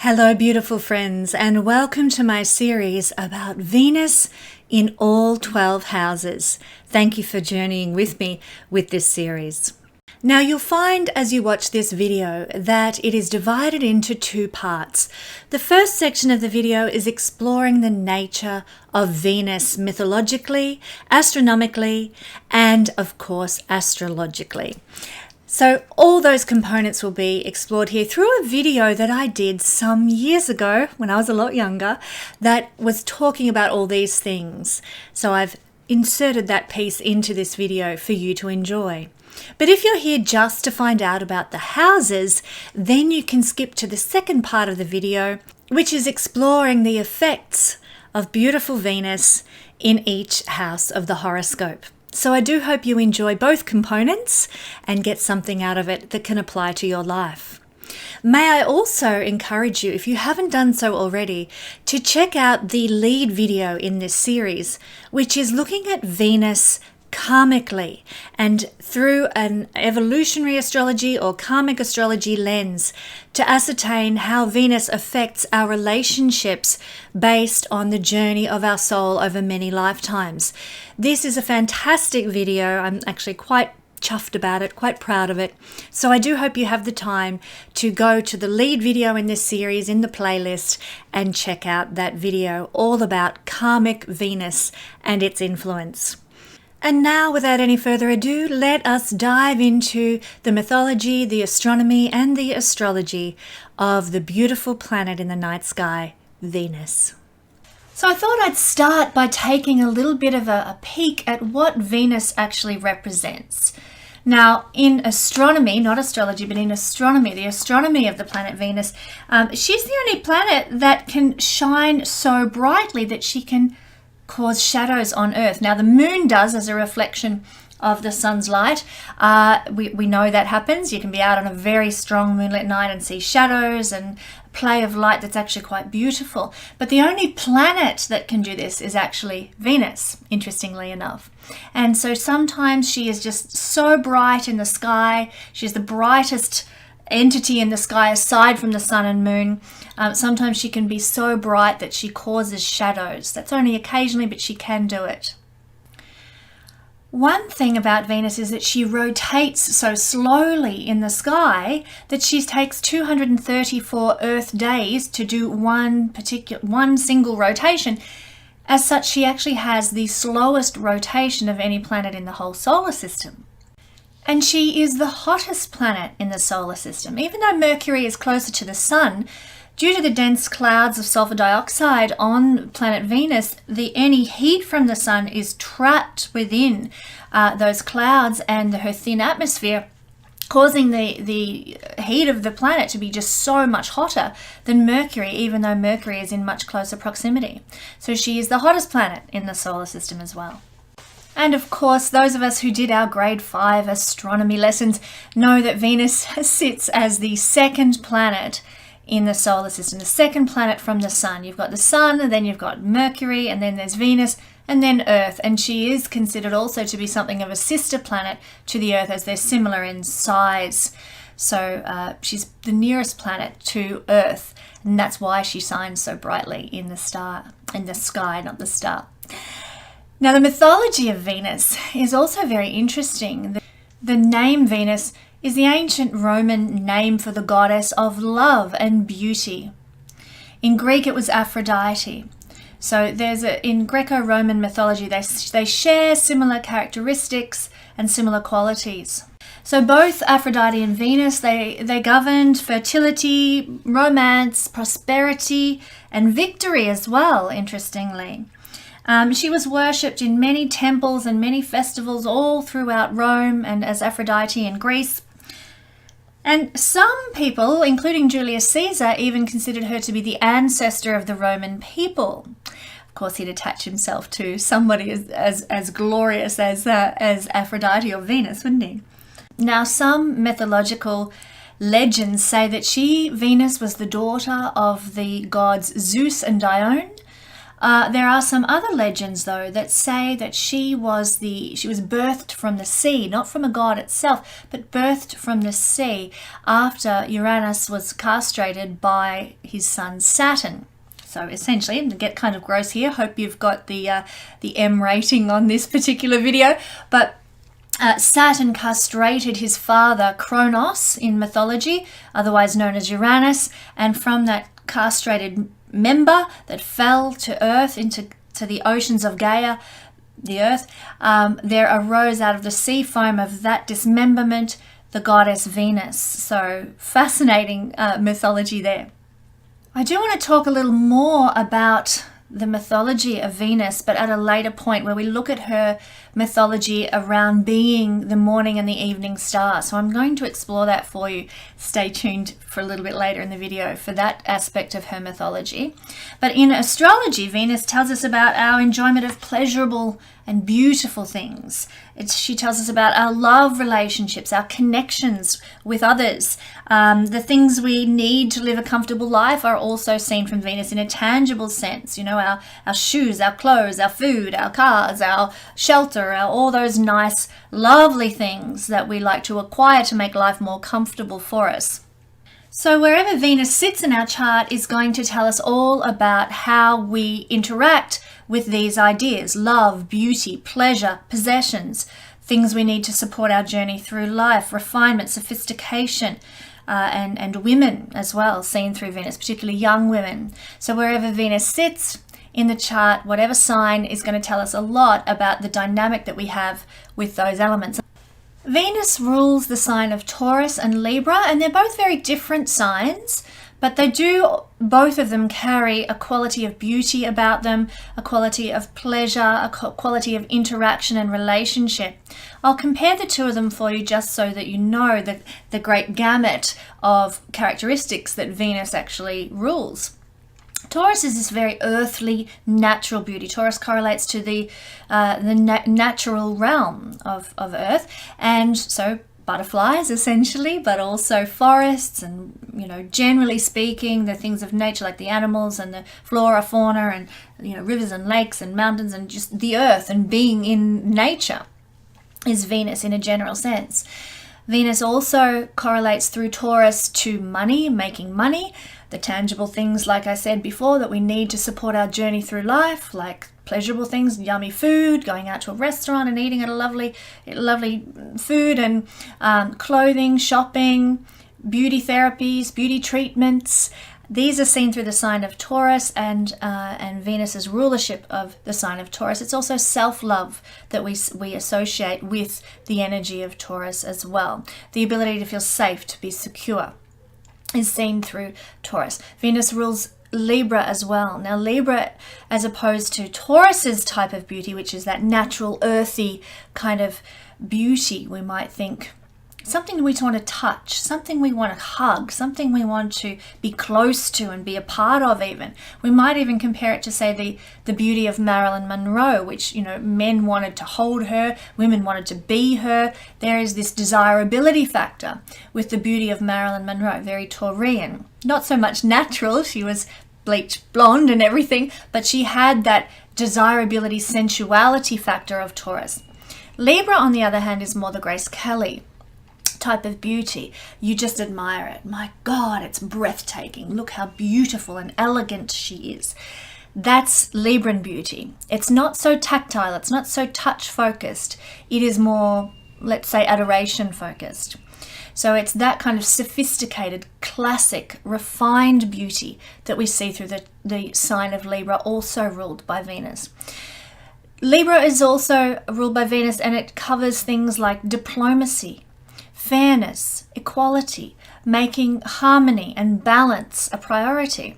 Hello, beautiful friends, and welcome to my series about Venus in all 12 houses. Thank you for journeying with me with this series. Now, you'll find as you watch this video that it is divided into two parts. The first section of the video is exploring the nature of Venus mythologically, astronomically, and of course, astrologically. So all those components will be explored here through a video that I did some years ago when I was a lot younger that was talking about all these things. So I've inserted that piece into this video for you to enjoy. But if you're here just to find out about the houses, then you can skip to the second part of the video, which is exploring the effects of beautiful Venus in each house of the horoscope. So I do hope you enjoy both components and get something out of it that can apply to your life. May I also encourage you, if you haven't done so already, to check out the lead video in this series, which is looking at Venus karmically and through an evolutionary astrology or karmic astrology lens to ascertain how Venus affects our relationships based on the journey of our soul over many lifetimes. This is a fantastic video. I'm actually quite chuffed about it, quite proud of it. So I do hope you have the time to go to the lead video in this series in the playlist and check out that video all about karmic Venus and its influence. And now, without any further ado, let us dive into the mythology, the astronomy, and the astrology of the beautiful planet in the night sky, Venus. So I thought I'd start by taking a little bit of a peek at what Venus actually represents. Now, in astronomy, not astrology, but in astronomy, the astronomy of the planet Venus, she's the only planet that can shine so brightly that she can cause shadows on Earth. Now, the moon does as a reflection of the sun's light. We know that happens. You can be out on a very strong moonlit night and see shadows and play of light that's actually quite beautiful. But the only planet that can do this is actually Venus, interestingly enough. And so sometimes she is just so bright in the sky. She's the brightest entity in the sky aside from the sun and moon. Sometimes she can be so bright that she causes shadows. That's only occasionally, but she can do it. One thing about Venus is that she rotates so slowly in the sky that she takes 234 Earth days to do one single rotation. As such, she actually has the slowest rotation of any planet in the whole solar system. And she is the hottest planet in the solar system. Even though Mercury is closer to the sun, due to the dense clouds of sulfur dioxide on planet Venus, any heat from the sun is trapped within those clouds and her thin atmosphere, causing the heat of the planet to be just so much hotter than Mercury, even though Mercury is in much closer proximity. So she is the hottest planet in the solar system as well. And of course, those of us who did our grade 5 astronomy lessons know that Venus sits as the second planet in the solar system, the second planet from the sun. You've got the sun, and then you've got Mercury, and then there's Venus, and then Earth. And she is considered also to be something of a sister planet to the Earth, as they're similar in size. So she's the nearest planet to Earth, and that's why she shines so brightly in the sky, not the star. Now, the mythology of Venus is also very interesting. The name Venus is the ancient Roman name for the goddess of love and beauty. In Greek, it was Aphrodite. So in Greco-Roman mythology, they share similar characteristics and similar qualities. So both Aphrodite and Venus, they governed fertility, romance, prosperity, and victory as well, interestingly. She was worshipped in many temples and many festivals all throughout Rome and as Aphrodite in Greece. And some people, including Julius Caesar, even considered her to be the ancestor of the Roman people. Of course, he'd attach himself to somebody as glorious as Aphrodite or Venus, wouldn't he? Now, some mythological legends say that Venus was the daughter of the gods Zeus and Dione. There are some other legends, though, that say that she was birthed from the sea, not from a god itself, but birthed from the sea after Uranus was castrated by his son Saturn. So essentially, to get kind of gross here, hope you've got the M rating on this particular video, but Saturn castrated his father Kronos in mythology, otherwise known as Uranus, and from that castrated member that fell to earth into the oceans of Gaia, the earth, there arose out of the sea foam of that dismemberment the goddess Venus. So fascinating mythology there. I do want to talk a little more about the mythology of Venus, but at a later point, where we look at her mythology around being the morning and the evening star. So I'm going to explore that for you. Stay tuned for a little bit later in the video for that aspect of her mythology. But in astrology, Venus tells us about our enjoyment of pleasurable and beautiful things. She tells us about our love relationships, our connections with others. The things we need to live a comfortable life are also seen from Venus in a tangible sense. You know, our shoes, our clothes, our food, our cars, our shelter, all those nice, lovely things that we like to acquire to make life more comfortable for us. So wherever Venus sits in our chart is going to tell us all about how we interact with these ideas: love, beauty, pleasure, possessions, things we need to support our journey through life, refinement, sophistication, and women as well, seen through Venus, particularly young women. So wherever Venus sits in the chart, whatever sign, is going to tell us a lot about the dynamic that we have with those elements. Venus rules the sign of Taurus and Libra, and they're both very different signs, but they do, both of them, carry a quality of beauty about them, a quality of pleasure, a quality of interaction and relationship. I'll compare the two of them for you just so that you know the great gamut of characteristics that Venus actually rules. Taurus is this very earthly, natural beauty. Taurus correlates to the natural realm of Earth, and so butterflies essentially, but also forests and, you know, generally speaking, the things of nature like the animals and the flora, fauna, and, you know, rivers and lakes and mountains and just the earth and being in nature is Venus in a general sense. Venus also correlates through Taurus to money, making money, the tangible things, like I said before, that we need to support our journey through life, like pleasurable things, yummy food, going out to a restaurant and eating at a lovely food, and clothing, shopping, beauty therapies, beauty treatments. These are seen through the sign of Taurus and Venus's rulership of the sign of Taurus. It's also self-love that we associate with the energy of Taurus as well. The ability to feel safe, to be secure, is seen through Taurus. Venus rules Libra as well. Now Libra, as opposed to Taurus's type of beauty, which is that natural, earthy kind of beauty, we might think something we want to touch, something we want to hug, something we want to be close to and be a part of even. We might even compare it to, say, the beauty of Marilyn Monroe, which, you know, men wanted to hold her, women wanted to be her. There is this desirability factor with the beauty of Marilyn Monroe, very Taurian. Not so much natural, she was bleached blonde and everything, but she had that desirability, sensuality factor of Taurus. Libra, on the other hand, is more the Grace Kelly type of beauty. You just admire it. My God, it's breathtaking. Look how beautiful and elegant she is. That's Libran beauty. It's not so tactile. It's not so touch focused. It is more, let's say, adoration focused. So it's that kind of sophisticated, classic, refined beauty that we see through the sign of Libra, also ruled by Venus. Libra is also ruled by Venus, and it covers things like diplomacy, fairness, equality, making harmony and balance a priority.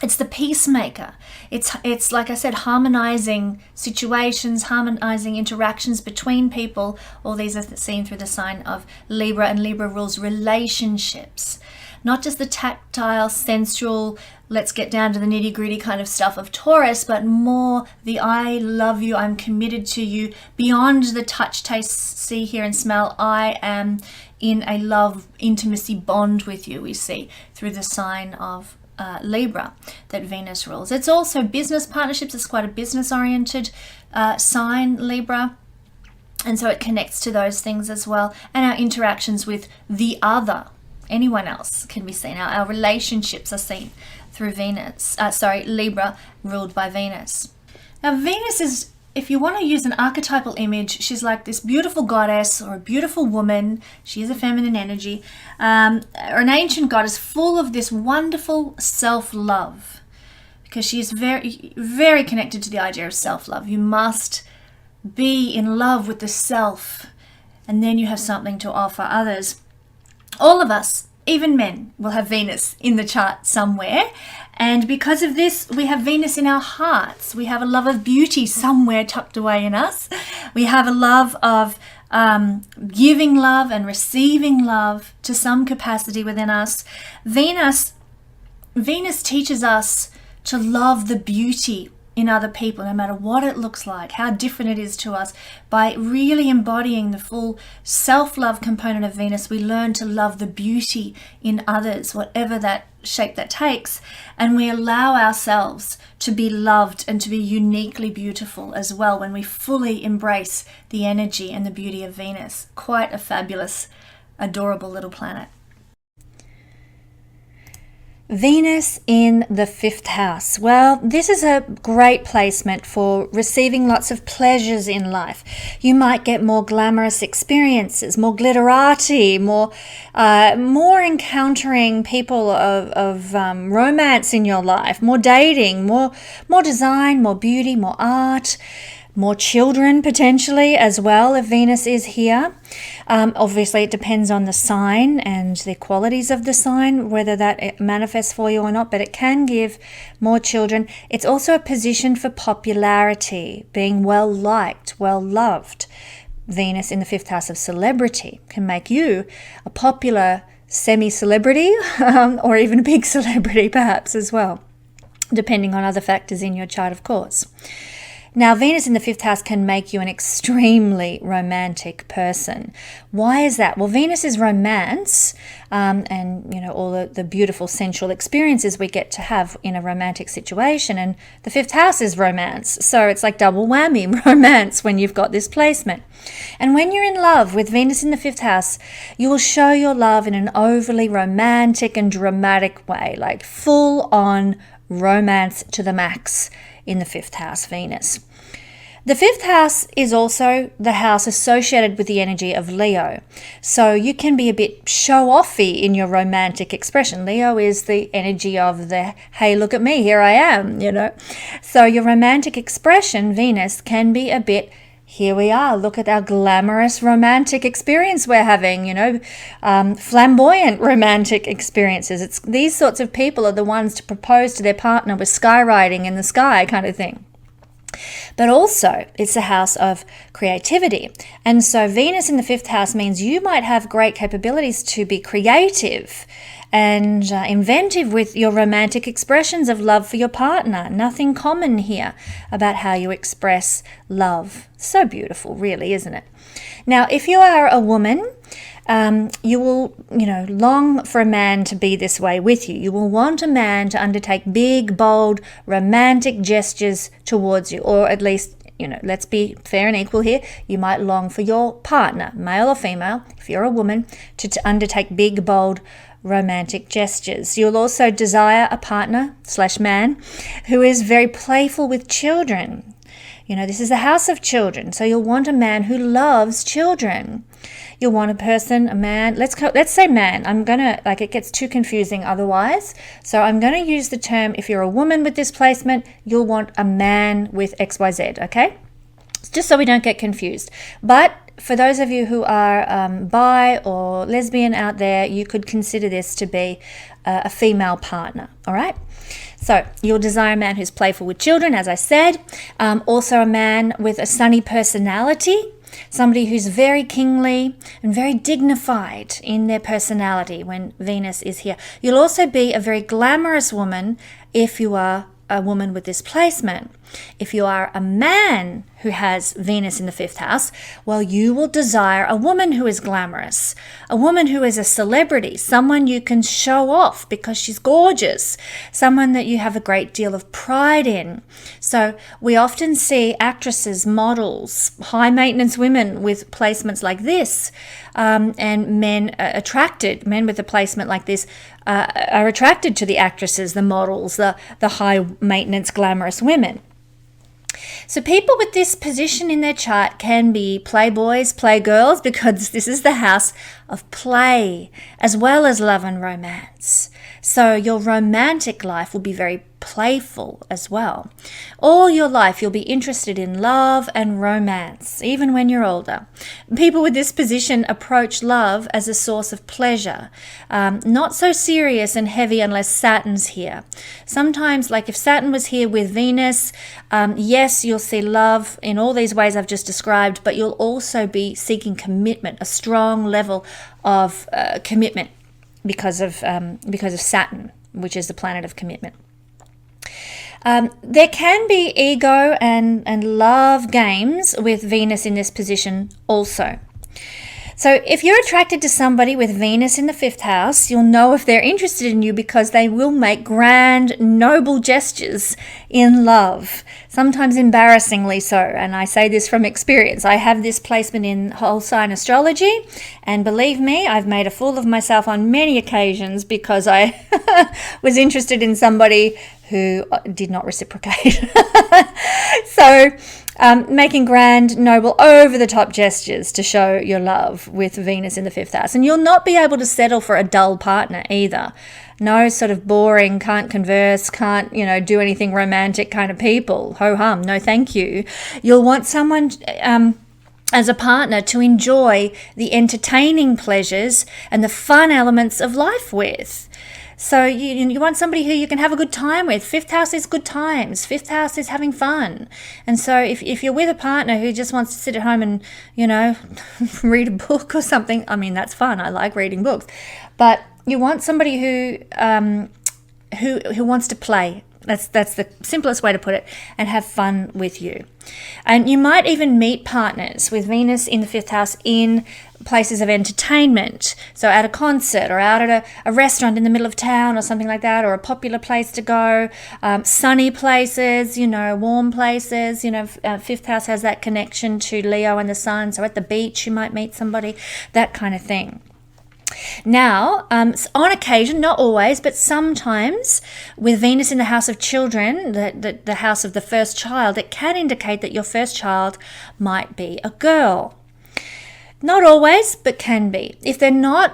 It's the peacemaker. It's like I said, harmonizing situations, harmonizing interactions between people. All these are seen through the sign of Libra, and Libra rules relationships. Not just the tactile, sensual, let's get down to the nitty-gritty kind of stuff of Taurus, but more the I love you, I'm committed to you, beyond the touch, taste, see, hear, and smell. I am in a love, intimacy bond with you, we see through the sign of Libra that Venus rules. It's also business partnerships. It's quite a business-oriented sign, Libra. And so it connects to those things as well. And our interactions with the other, anyone else, can be seen. Our relationships are seen through Venus. Libra ruled by Venus. Now Venus is, if you want to use an archetypal image, she's like this beautiful goddess or a beautiful woman. She is a feminine energy, or an ancient goddess full of this wonderful self-love, because she is very, very connected to the idea of self-love. You must be in love with the self, and then you have something to offer others. All of us, even men, will have Venus in the chart somewhere. And because of this, we have Venus in our hearts. We have a love of beauty somewhere tucked away in us. We have a love of giving love and receiving love to some capacity within us. Venus teaches us to love the beauty in other people, no matter what it looks like, how different it is to us. By really embodying the full self-love component of Venus, we learn to love the beauty in others, whatever that shape that takes, and we allow ourselves to be loved and to be uniquely beautiful as well when we fully embrace the energy and the beauty of Venus. Quite a fabulous, adorable little planet. Venus in the 5th house. Well, this is a great placement for receiving lots of pleasures in life. You might get more glamorous experiences, more glitterati, more encountering people of romance in your life, more dating, more design, more beauty, more art, more children potentially as well if Venus is here. Obviously it depends on the sign and the qualities of the sign, whether that manifests for you or not, but it can give more children. It's also a position for popularity, being well liked, well loved. Venus in the 5th house of celebrity can make you a popular semi-celebrity or even a big celebrity perhaps as well, depending on other factors in your chart, of course. Now, Venus in the 5th house can make you an extremely romantic person. Why is that? Well, Venus is romance, and all the beautiful sensual experiences we get to have in a romantic situation. And the 5th house is romance, so it's like double whammy romance when you've got this placement. And when you're in love with Venus in the 5th house, you will show your love in an overly romantic and dramatic way, like full-on romance to the max in the 5th house, Venus. The 5th house is also the house associated with the energy of Leo. So you can be a bit show-offy in your romantic expression. Leo is the energy of the, hey, look at me, here I am, So your romantic expression, Venus, can be a bit, here we are, look at our glamorous romantic experience we're having, flamboyant romantic experiences. It's these sorts of people are the ones to propose to their partner with skywriting in the sky kind of thing. But also, it's a house of creativity. And so Venus in the 5th house means you might have great capabilities to be creative and inventive with your romantic expressions of love for your partner. Nothing common here about how you express love. So beautiful, really, isn't it? Now, if you are a woman, you will, long for a man to be this way with you. You will want a man to undertake big, bold, romantic gestures towards you, or at least, let's be fair and equal here. You might long for your partner, male or female, if you're a woman, to undertake big, bold, romantic gestures. You'll also desire a partner/man who is very playful with children. This is a house of children, so you'll want a man who loves children. You'll want a man, let's say man. It gets too confusing otherwise. So I'm going to use the term, if you're a woman with this placement, you'll want a man with XYZ, okay? Just so we don't get confused. But for those of you who are bi or lesbian out there, you could consider this to be a female partner, all right? So you'll desire a man who's playful with children, as I said. Also a man with a sunny personality, somebody who's very kingly and very dignified in their personality when Venus is here. You'll also be a very glamorous woman if you are a woman with this placement. If you are a man who has Venus in the 5th house, well, you will desire a woman who is glamorous, a woman who is a celebrity, someone you can show off because she's gorgeous, someone that you have a great deal of pride in. So we often see actresses, models, high maintenance women with placements like this, and men with a placement like this are attracted to the actresses, the models, the high maintenance glamorous women. So people with this position in their chart can be playboys, playgirls, because this is the house of play as well as love and romance. So your romantic life will be very playful as well. All your life you'll be interested in love and romance, even when you're older. People with this position approach love as a source of pleasure, not so serious and heavy unless Saturn's here. Sometimes, like if Saturn was here with Venus, yes, you'll see love in all these ways I've just described, but you'll also be seeking commitment, a strong level of commitment because of Saturn, which is the planet of commitment. There can be ego and love games with Venus in this position also. So if you're attracted to somebody with Venus in the 5th house, you'll know if they're interested in you because they will make grand, noble gestures in love, sometimes embarrassingly so. And I say this from experience. I have this placement in whole sign astrology, and believe me, I've made a fool of myself on many occasions because I was interested in somebody who did not reciprocate. So making grand, noble, over-the-top gestures to show your love with Venus in the 5th house. And you'll not be able to settle for a dull partner either. No sort of boring, can't converse, can't, do anything romantic kind of people. Ho-hum, no thank you. You'll want someone as a partner to enjoy the entertaining pleasures and the fun elements of life with. So you want somebody who you can have a good time with. 5th house is good times. 5th house is having fun. And so if you're with a partner who just wants to sit at home and, read a book or something, I mean, that's fun. I like reading books. But you want somebody who wants to play. That's the simplest way to put it, and have fun with you. And you might even meet partners with Venus in the 5th house in places of entertainment. So at a concert or out at a restaurant in the middle of town or something like that, or a popular place to go, sunny places, warm places. 5th house has that connection to Leo and the sun. So at the beach you might meet somebody, that kind of thing. Now, on occasion, not always, but sometimes with Venus in the house of children, the house of the first child, it can indicate that your first child might be a girl. Not always, but can be. If they're not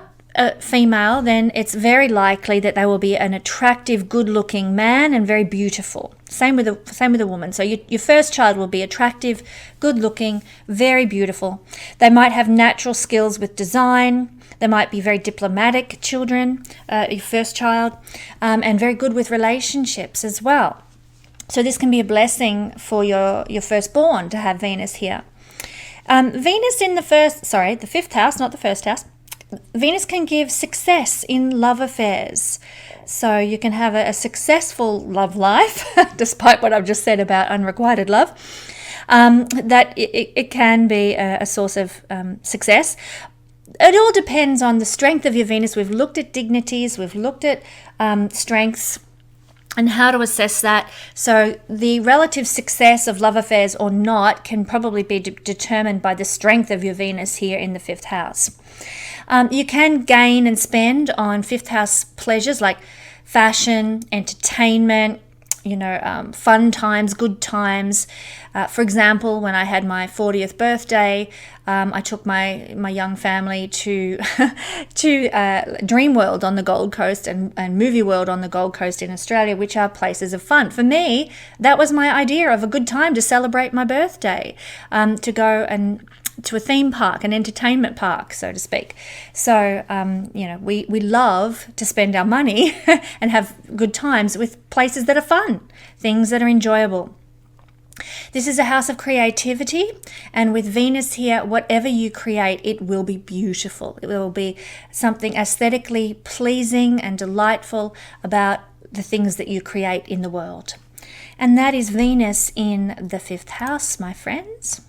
female, then it's very likely that they will be an attractive, good-looking man and very beautiful. Same with a woman. So your first child will be attractive, good-looking, very beautiful. They might have natural skills with design. They might be very diplomatic children, your first child, and very good with relationships as well. So this can be a blessing for your firstborn to have Venus here. Venus in the 5th house, not the first house. Venus can give success in love affairs. So you can have a successful love life, despite what I've just said about unrequited love. That it can be a source of success. It all depends on the strength of your Venus. We've looked at dignities, we've looked at strengths and how to assess that. So the relative success of love affairs or not can probably be determined by the strength of your Venus here in the 5th house. You can gain and spend on 5th house pleasures like fashion, entertainment, fun times, good times. For example, when I had my 40th birthday, I took my young family to Dream World on the Gold Coast and Movie World on the Gold Coast in Australia, which are places of fun. For me, that was my idea of a good time to celebrate my birthday, to go and to a theme park, an entertainment park, so to speak. So, we love to spend our money and have good times with places that are fun, things that are enjoyable. This is a house of creativity, and with Venus here, whatever you create, it will be beautiful. It will be something aesthetically pleasing and delightful about the things that you create in the world. And that is Venus in the 5th house, my friends.